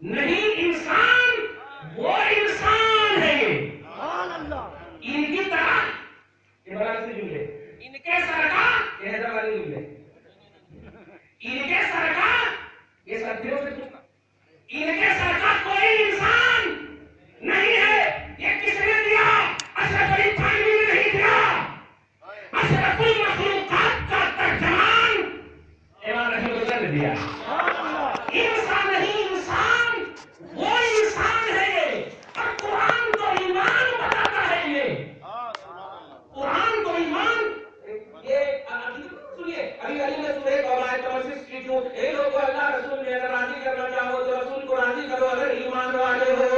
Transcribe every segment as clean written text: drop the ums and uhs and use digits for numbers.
نہیں انسان وہ انسان ہے ان کی طرح یہ بڑا سے جملے ان کے سرکار یہ حیدرآبادی جملے ان کے سرکار یہ ساتھیوں سے پوچھنا ان کے سرکار کوئی انسان نہیں ہے یہ کس نے دیا اشرف علی تھانوی نے نہیں دیا اشرف المخلوقات کا ترجمان امام رحمۃ اللہ نے دیا انسان نہیں انسان وہ انسان ہے یہ اور قرآن تو ایمان بتاتا ہے یہ قرآن تو ایمان یہ سنیے ابھی علی نے سورہ توبہ آیت نمبر 62 اے لوگو اللہ رسول میں اگر راضی کرنا چاہو تو رسول کو راضی کرو اگر ایمان والے ہو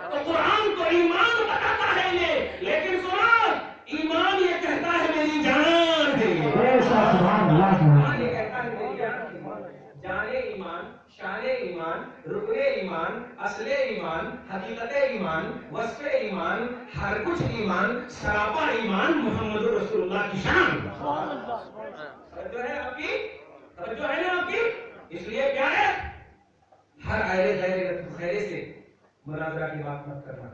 تو قرآن تو ایمان بتاتا ہے یہ لیکن سنو ایمان یہ کہتا ہے میری جان ہے ایمان یہ کہتا ہے میری جان جانے ایمان شان ایمان رکن ایمان اصل ایمان حقیقت ایمان وصف ایمان ہر کچھ ایمان سراپا ایمان محمد رسول اللہ کی شان جو ہے آپ کی جو ہے نا آپ کی اس لیے کیا ہے ہر خیرے سے مناظرہ کی بات مت کرنا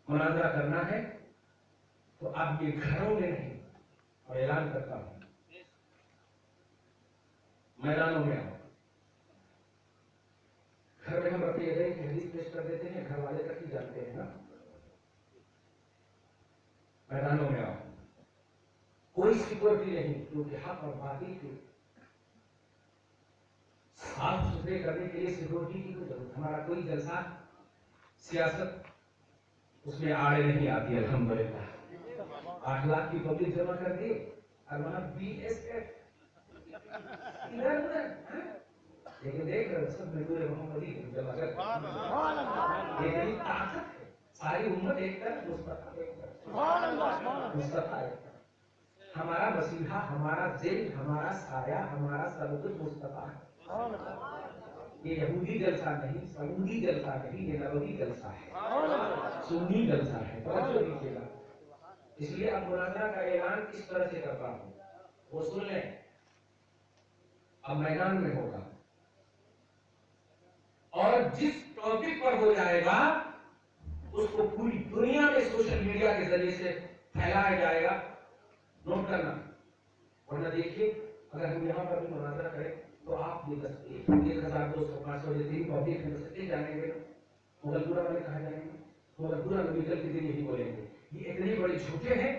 مناظرہ کرنا ہے تو آپ کے گھروں میں نہیں اور اعلان کرتا ہوں میدانوں میں آؤ گھر میں ہم رفیع یدین کی حدیث پیش کر دیتے ہیں گھر والے تک ہی جانتے ہیں نا میدانوں میں آؤ کوئی سیکورٹی نہیں کیونکہ حق اور باطل کے صاف ستھرے کرنے کے لیے سیکورٹی کی کوئی ضرورت ہمارا کوئی جلسہ سیاست اس میں آڑے نہیں آتی الحمدللہ 8 لاکھ کی پبلک جمع کر دی اور وہاں BSF لیکن دیکھ رہے سب نور محمدی کی جمع کر یہ طاقت ہے ساری امت ایک طرف مصطفیٰ ایک طرف ہمارا مسیحا ہمارا ذل ہمارا سایہ ہمارا سب کچھ مصطفیٰ ہے یہ یہودی جلسہ نہیں سعودی جلسہ نہیں یہ نبوی جلسہ ہے سنی جلسہ ہے توجہ دیجیے گا اس لیے اب مناظرہ کا اعلان کس طرح سے کرتا ہوں وہ سن لیں اب میدان میں ہوگا اور جس ٹاپک پر ہو جائے گا اس کو پوری دنیا میں سوشل میڈیا کے ذریعے سے پھیلایا جائے گا نوٹ کرنا ورنہ دیکھیے اگر ہم یہاں پر بھی مناظرہ کریں تو آپ 1200 500 جتنی پبلک ہے سکتے جانیں گے مغل پورا والے کہا جائیں گے مغل پورا نبی کے دن یہی بولیں گے یہ اتنے بڑے جھوٹے ہیں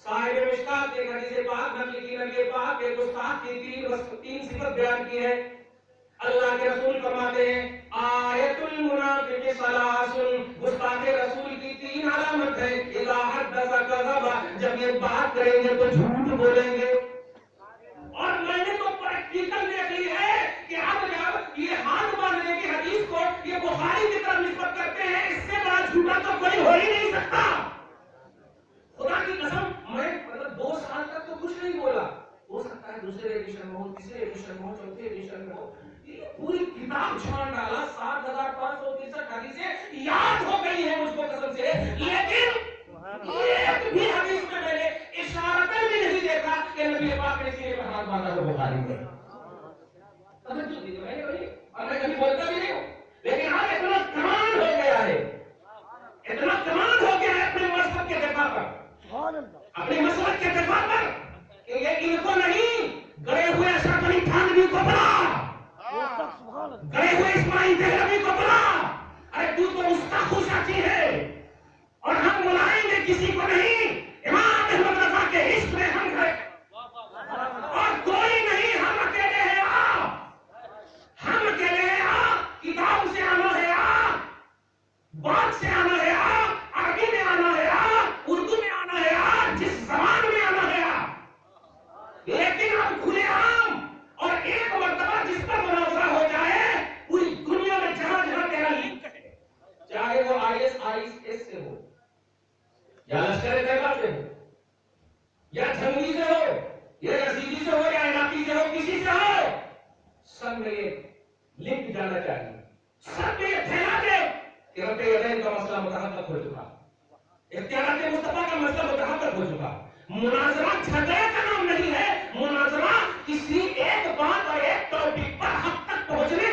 صاحب مشکات کے حدیث پاک نبی کی نبی پاک کے گستاخ کی 3 صفت بیان کی ہے اللہ کے رسول فرماتے ہیں آیت المنافق ثلاث گستاخ رسول کی 3 علامت ہے اذا حدث کذب جب یہ بات کریں گے تو جھوٹ بولیں گے اور میں نے تو پریکٹیکل دیکھ لی ہے کہ اب جب یہ ہاتھ باندھنے کی حدیث کو یہ بخاری کی طرف نسبت کرتے ہیں اس سے بڑا جھوٹا تو کوئی ہو ہی نہیں سکتا خدا کی قسم میں 2 سال تک تو کچھ نہیں بولا ہو سکتا ہے دوسرے ایڈیشن میں ہو تیسرے ایڈیشن میں ہو چوتھے ایڈیشن میں ہو پوری کتاب چھان ڈالا 7563 حدیثیں یاد ہو گئی ہیں مجھ کو قسم سے لیکن ایک بھی حدیث میں میں نے اشارتاً بھی نہیں دیکھا کہ نبی پاک نے سینے پر ہاتھ باندھا تو بخاری میں توجہ دیجیے میں نے کبھی اور میں کبھی بولتا بھی نہیں ہوں لیکن آج اتنا کمال ہو گیا ہے اتنا کمال ہو گیا ہے اپنے مذہب کے دفاع پر اپنے مسلک کے دفاع پر کہ یہ ان کو نہیں گڑے ہوئے اشرف علی تھانوی کو بلا گئے ہوئے اسماعیل دہلوی کو بلا ارے تو اس کا خوشاچی ہے اور ہم بلائیں گے کسی کو نہیں امام احمد رضا کے عشق میں ہم گئے اور کوئی نہیں ہم اکیلے ہیں ہم اکیلے ہیں کتاب سے آنا ہے بات سے آنا ہے عربی میں آنا ہے اردو میں آنا ہے جس زبان میں آنا ہے لیکن اب کھلے عام اور ایک مرتبہ جس پر مناظرہ ہو جائے پوری دنیا میں جہاں جہاں تیرا لنک ہے چاہے وہ ISIS سے ہو یا لشکر طیبہ سے ہو یا جنگی سے ہو یا یزیدی سے ہو یا عراقی سے ہو کسی سے ہو سب میں یہ لنک جانا چاہیے سب میں یہ پھیلا دے کہ رب یدین کا مسئلہ متحقق ہو چکا اختیارات مصطفیٰ کا مسئلہ متحقق ہو چکا مناظرہ جھگڑے کا نام نہیں ہے مناظرہ کسی ایک بات اور ایک ٹاپک پر حق تک پہنچنے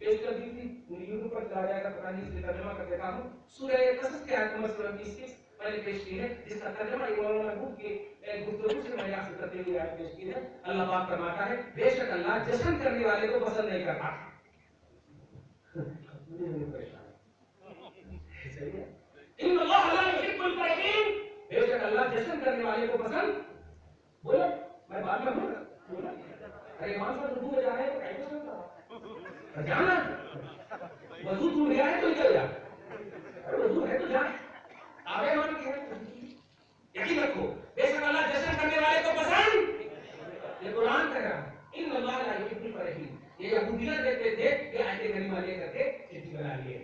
پیش کر دی تھی، یوٹیوب پر چلا جائے گا، پتہ نہیں اس لیے ترجمہ کر دیتا ہوں. سورہ قصص کی آیت نمبر 26 میں نے پیش کی ہے، جس کا ترجمہ امام محمود کی گفتگو سے میں یاد کرتے ہوئے آیت پیش کی ہے. اللہ پاک فرماتا ہے بے شک اللہ جشن کرنے والے کو پسند نہیں کرتا. ان اللہ لا يحب الفرحین، بے شک اللہ جشن کرنے والے کو پسند. بولو میں بات میں ہوں. ارے امام صاحب رکوع میں جا رہے ہیں تو کیسے چلتا جانا، وضو ٹوٹ گیا ہے تو نکل جا، وضو ہے تو جا آگے مان کے یقین رکھو بے شک اللہ جشن کرنے والے کو پسند. یہ قرآن کہہ رہا ہے ان اللہ لا يحب الفرحین. یہ یہودیاں دیکھتے تھے کہ آیت کریمہ لے کر کے چٹھی بنا لیے.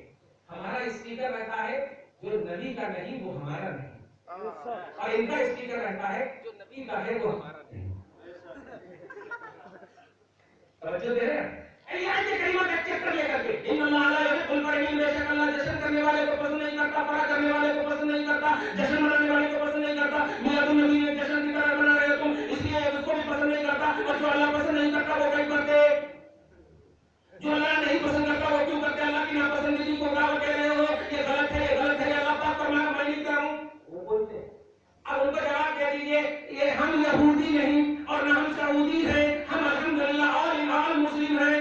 ہمارا اسپیکر رہتا ہے جو نبی کا نہیں وہ ہمارا نہیں، اور ان کا اسپیکر رہتا ہے جو نبی کا ہے وہ ہمارا نہیں. توجہ دے رہے ہیں؟ آیت کریمہ کا چیپٹر لے کر کے ان اللہ لا يحب الفرحین، بے شک اللہ جشن کرنے والے کو پسند نہیں کرتا، فرح کرنے والے کو پسند نہیں کرتا، جشن منانے والے کو پسند نہیں کرتا. میلاد النبی نے جشن کی طرح منا رہے ہو تم، اس لیے اس کو بھی پسند نہیں کرتا. اور جو اللہ پسند نہیں کرتا وہ کیوں کرتے؟ جو اللہ نہیں پسند کرتا وہ کیوں کرتے؟ اللہ کی ناپسندگی کو دعویٰ کہہ رہے ہو یہ غلط ہے، یہ غلط ہے. اللہ پاک فرمایا میں نہیں کہہ رہا ہوں، وہ بولتے. اب ان کو جواب دے دیجیے یہ ہم یہودی نہیں اور نہ ہم سعودی ہیں، ہم الحمدللہ آل ان آل مسلم ہیں،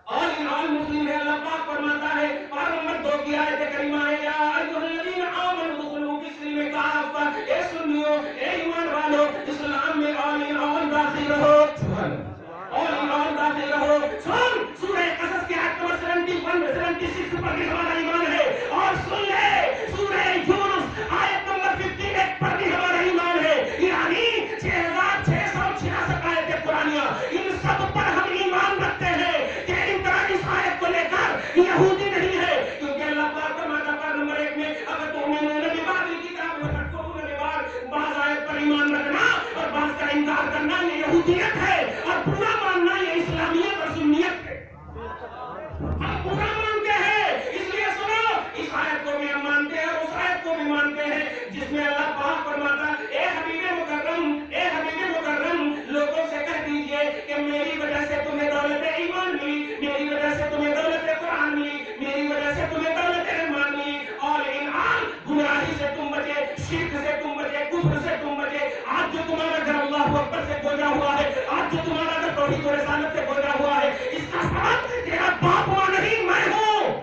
آل ان آل مسلم ہے. اللہ پاک فرماتا ہے اور نمبر 2 کی آیت کریمہ ہے یا ایھا الذین آمنوا ادخلوا فی السلم کافہ. اے سنیو اے ایمان والو اسلام میں آل ان آل داخل رہو. سبحان اللہ، آل ان آل داخل رہو. سن سورہ قصص کی آیت نمبر 71 76 پر بھی ہمارا ایمان ہے. اور سن لے سورہ یونس آیت نمبر 58 پر بھی ہمارا ایمان ہے. یعنی 6666 آیتیں قرآنیہ، ان سب پر ہم ایمان رکھتے ہیں کہ ان طرح اس آیت کو لے کر یہودی نہیں ہے. کیونکہ اللہ پاک فرماتا ہے نمبر 1 میں اگر تؤمنون ببعض الکتاب وتکفرون ببعض، بعض آیت پر ایمان رکھنا اور بعض کا انکار کرنا یہ یہودیت ہے، اور برا ماننا یہ اسلامیت اور سنیت ہے. آپ برا مانتے ہیں اس لیے سنو اس آیت کو بھی ہم مانتے ہیں اور اس آیت کو بھی مانتے ہیں جس میں اللہ پاک فرماتا ہے اے حبیب مکرم، اے حبیب مکرم لوگوں سے کہہ دیجئے کہ میری وجہ سے تمہیں دولت ایمان ملی، میری وجہ سے تمہیں دولت قرآن ملی، میری وجہ سے تمہیں دولت ایمان ملی. اور انعام گمراہی سے تم بچے، شرک سے تم بچے، کفر سے تم بچے. آج جو تمہارا گھر اللہ اکبر سے گزرا ہوا ہے، آج جو تمہارا گھر توحید و رسالت سے گزرا ہوا ہے، اس کا سبب تیرا باپ ماں نہیں میں ہوں،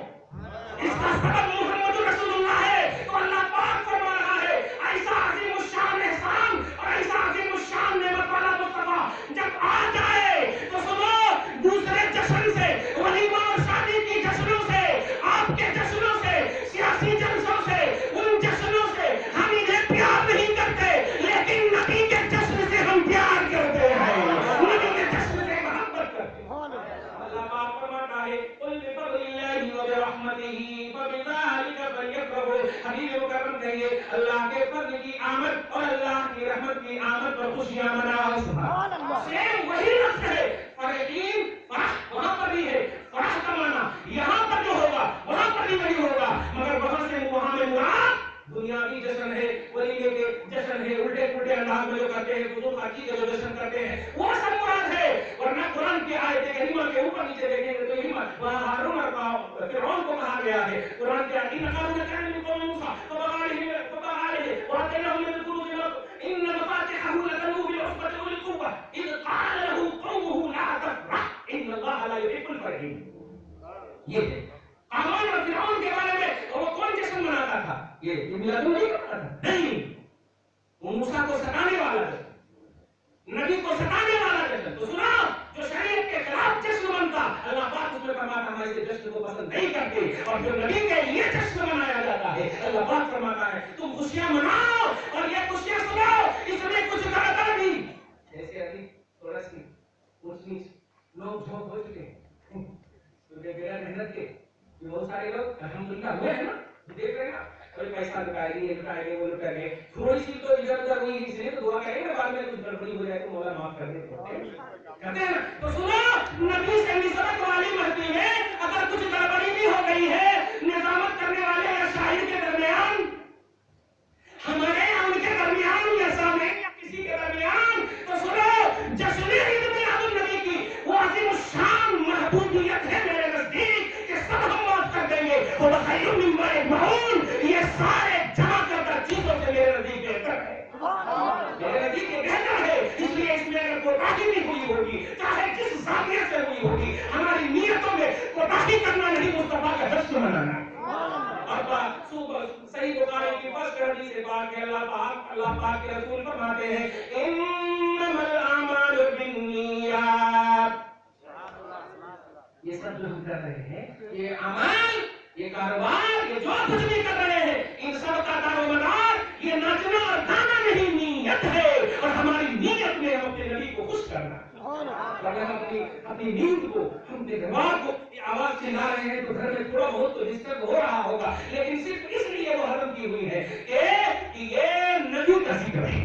اس کا سبب محمد رسول اللہ ہے. تو اللہ پاک فرما رہا ہے ایسا عظیم الشان احسان اور ایسا عظیم الشان نعمت والا مصطفیٰ جب آ جائے تو سنو دوسرے جشن سے، ولیمہ اور شادی کی جشنوں سے، آپ کے جشنوں سے، سیاسی جلسوں سے، ان جشنوں سے ہم انہیں پیار نہیں کرتے، لیکن نبی کے جشن سے ہم پیار کرتے ہیں، نبی کے جشن سے محبت کرتے ہیں. اللہ پاک فرماتا ہے قل بفضل اللہ وبرحمتہ فبذلک فلیفرحوا. حبیب مکرم کہیے اللہ کے فضل کی آمد اور اللہ کی رحمت کی آمد پر خوشیاں مناؤ. سبحان اللہ. سیم وہی لفظ ہے فرحین، فرح وہاں پر بھی ہے، فرح کا معنی یہاں پر جو ہوگا وہاں پر بھی وہی ہوگا، مگر وہاں سے وہاں میں مراد دنیاوی جشن ہے، ولیمے کے جشن ہے، الٹے پلٹے انداز میں جو کرتے ہیں، فضول خرچی کا جو جشن کرتے ہیں وہ سب مراد ہے. ورنہ قرآن کی آیت کریمہ کے اوپر نیچے دیکھیں گے تو وہاں ہارون اور فرعون کو کہا گیا ہے. قرآن کی آیت ان قارون کان من قوم موسیٰ فبغى عليه وآتيناه من الكنوز إن مفاتحه لتنوء بالعصبة أولي القوة إذ قال له قومه لا تفرح إن الله لا يحب الفرحين. یہ ہے قارون اور فرعون کے بارے میں. وہ کون جشن مناتا تھا؟ یہ میلاد النبی مناتا تھا نہیں، وہ موسیٰ کو ستانے والا جشن، نبی کو ستانے والا جشن. تو سنا جو شریعت کے خلاف جشن منتا اللہ پاک اس میں فرماتا ہمارے اس جشن کو پسند نہیں کرتے. اور جو نبی کے لیے جشن منایا جاتا ہے اللہ پاک فرماتا ہے تم خوشیاں مناؤ. اور یہ خوشیاں سنو اس میں کچھ گڑبڑ بھی ایسے ابھی تھوڑا سی اونچ نیچ لوگ جھونک ہو چکے ہیں کیونکہ بغیر محنت کے بہت سارے لوگ الحمدللہ ہوئے ہیں نا، دیکھ رہے ہیں نا، کوئی پیسہ لٹائے گی، یہ لٹائے گے، وہ لٹائے گے، تھوڑی سی تو ادھر ادھر ہوئی اس لیے تو دعا کریں گے بعد میں کچھ گڑبڑی ہو جائے تو مولا معاف کر دے کہتے ہیں نا. تو سنو نبی سے نسبت والی مہدی میں اگر کچھ گڑبڑی بھی ہو گئی ہے نظامت کرنے والے یا شاعر کے درمیان، ہمارے یا ان کے درمیان یا سامنے یا کسی کے درمیان، تو سنو جشن عید میلاد النبی کی وہ عظیم الشان محبوبیت ہے میرے بنانا ہے. اور صحیح بخاری کی فرسٹ حدیث پاک ہے، اللہ پاک کے رسول فرماتے ہیں انما الاعمال بالنیات. یہ سب جو ہم کر رہے ہیں، یہ اعمال، یہ کاروبار، یہ جو کچھ بھی کر رہے ہیں، ان سب کا دار و مدار یہ ناچنا اور گانا نہیں، نیت ہے. اور ہماری نیت میں ہم اپنے نبی کو خوش کرنا. اگر ہم اپنی نیت کو، ہم اپنے دماغ کو آواز چلا رہے ہیں تو گھر میں تھوڑا بہت تو ڈسٹرب ہو رہا ہوگا، لیکن صرف اس لیے وہ حرم کی ہوئی ہے کہ یہ نبی کا ذکر ہے،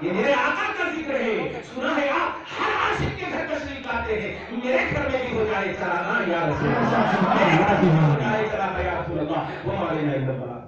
یہ میرے آقا کا ذکر ہے. سنا ہے آپ ہر عاشق کے گھر تشریف لاتے ہیں، میرے گھر میں بھی ہو جائے چلانا یا رسول اللہ، میرے گھر میں بھی ہو جائے چلانا یا رسول اللہ، وہ علینا الا اللہ.